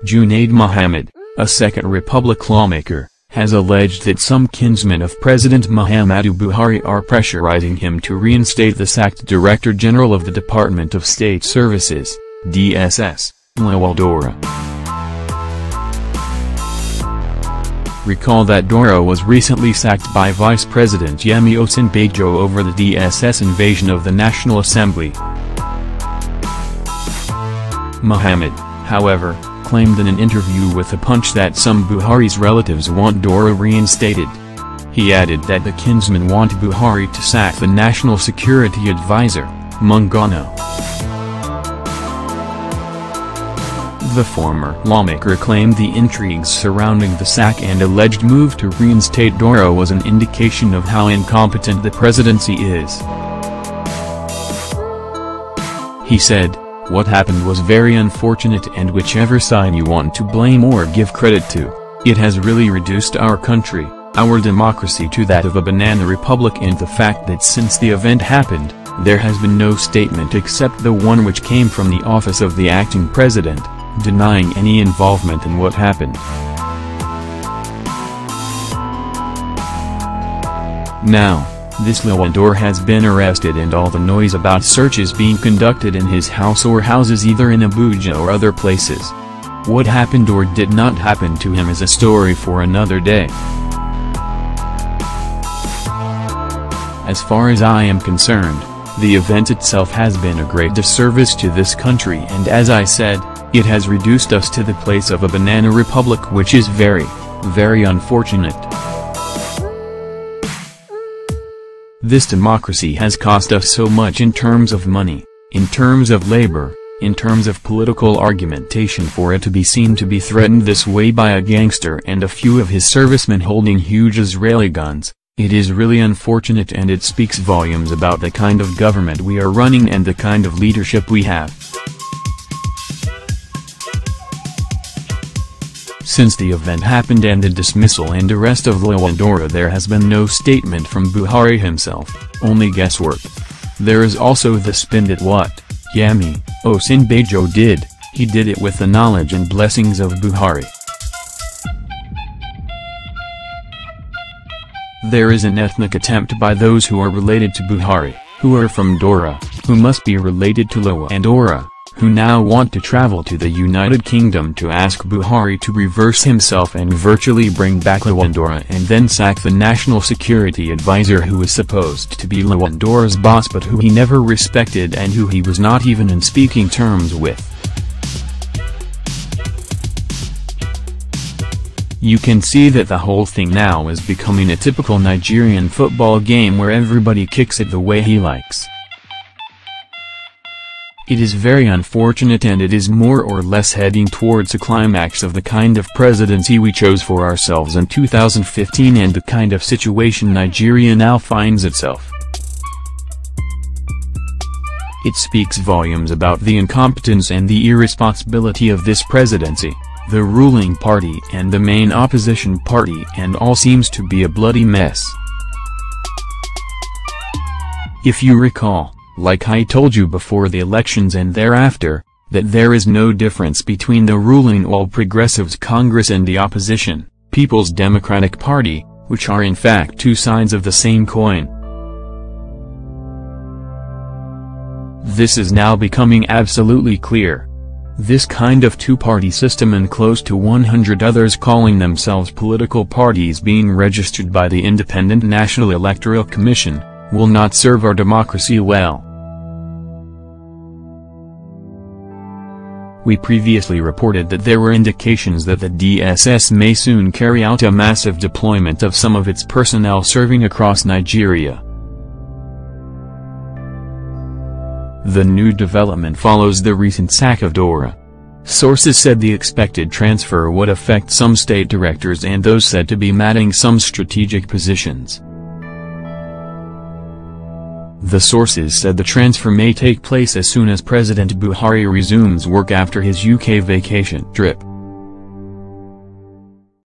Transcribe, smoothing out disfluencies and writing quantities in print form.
Junaid Mohammed, a Second Republic lawmaker, has alleged that some kinsmen of President Muhammadu Buhari are pressurizing him to reinstate the sacked Director General of the Department of State Services, DSS, Lawan Daura. Recall that Daura was recently sacked by Vice President Yemi Osinbajo over the DSS invasion of the National Assembly. Mohammed, however, claimed in an interview with The Punch that some Buhari's relatives want Daura reinstated. He added that the kinsmen want Buhari to sack the National Security Advisor, Mungano. The former lawmaker claimed the intrigues surrounding the sack and alleged move to reinstate Daura was an indication of how incompetent the presidency is. He said, "What happened was very unfortunate, and whichever side you want to blame or give credit to, it has really reduced our country, our democracy, to that of a banana republic, and the fact that since the event happened, there has been no statement except the one which came from the office of the acting president, denying any involvement in what happened." Now, this Lawan Daura has been arrested, and all the noise about searches being conducted in his house or houses either in Abuja or other places. What happened or did not happen to him is a story for another day. As far as I am concerned, the event itself has been a great disservice to this country, and as I said, it has reduced us to the place of a banana republic, which is very, very unfortunate. This democracy has cost us so much in terms of money, in terms of labor, in terms of political argumentation. For it to be seen to be threatened this way by a gangster and a few of his servicemen holding huge Israeli guns, it is really unfortunate, and it speaks volumes about the kind of government we are running and the kind of leadership we have. Since the event happened and the dismissal and arrest of Lawan Daura, there has been no statement from Buhari himself, only guesswork. There is also the spin that what Yemi Osinbajo did, he did it with the knowledge and blessings of Buhari. There is an ethnic attempt by those who are related to Buhari, who are from Daura, who must be related to Lawan Daura, who now want to travel to the United Kingdom to ask Buhari to reverse himself and virtually bring back Lawan Daura, and then sack the National Security Advisor, who is supposed to be Lawan Daura's boss but who he never respected and who he was not even in speaking terms with. You can see that the whole thing now is becoming a typical Nigerian football game where everybody kicks it the way he likes. It is very unfortunate, and it is more or less heading towards a climax of the kind of presidency we chose for ourselves in 2015 and the kind of situation Nigeria now finds itself. It speaks volumes about the incompetence and the irresponsibility of this presidency, the ruling party and the main opposition party, and all seems to be a bloody mess. If you recall, like I told you before the elections and thereafter, that there is no difference between the ruling All Progressives Congress and the opposition, People's Democratic Party, which are in fact two sides of the same coin. This is now becoming absolutely clear. This kind of two-party system and close to 100 others calling themselves political parties being registered by the Independent National Electoral Commission, will not serve our democracy well. We previously reported that there were indications that the DSS may soon carry out a massive deployment of some of its personnel serving across Nigeria. The new development follows the recent sack of Daura. Sources said the expected transfer would affect some state directors and those said to be matting some strategic positions. The sources said the transfer may take place as soon as President Buhari resumes work after his UK vacation trip.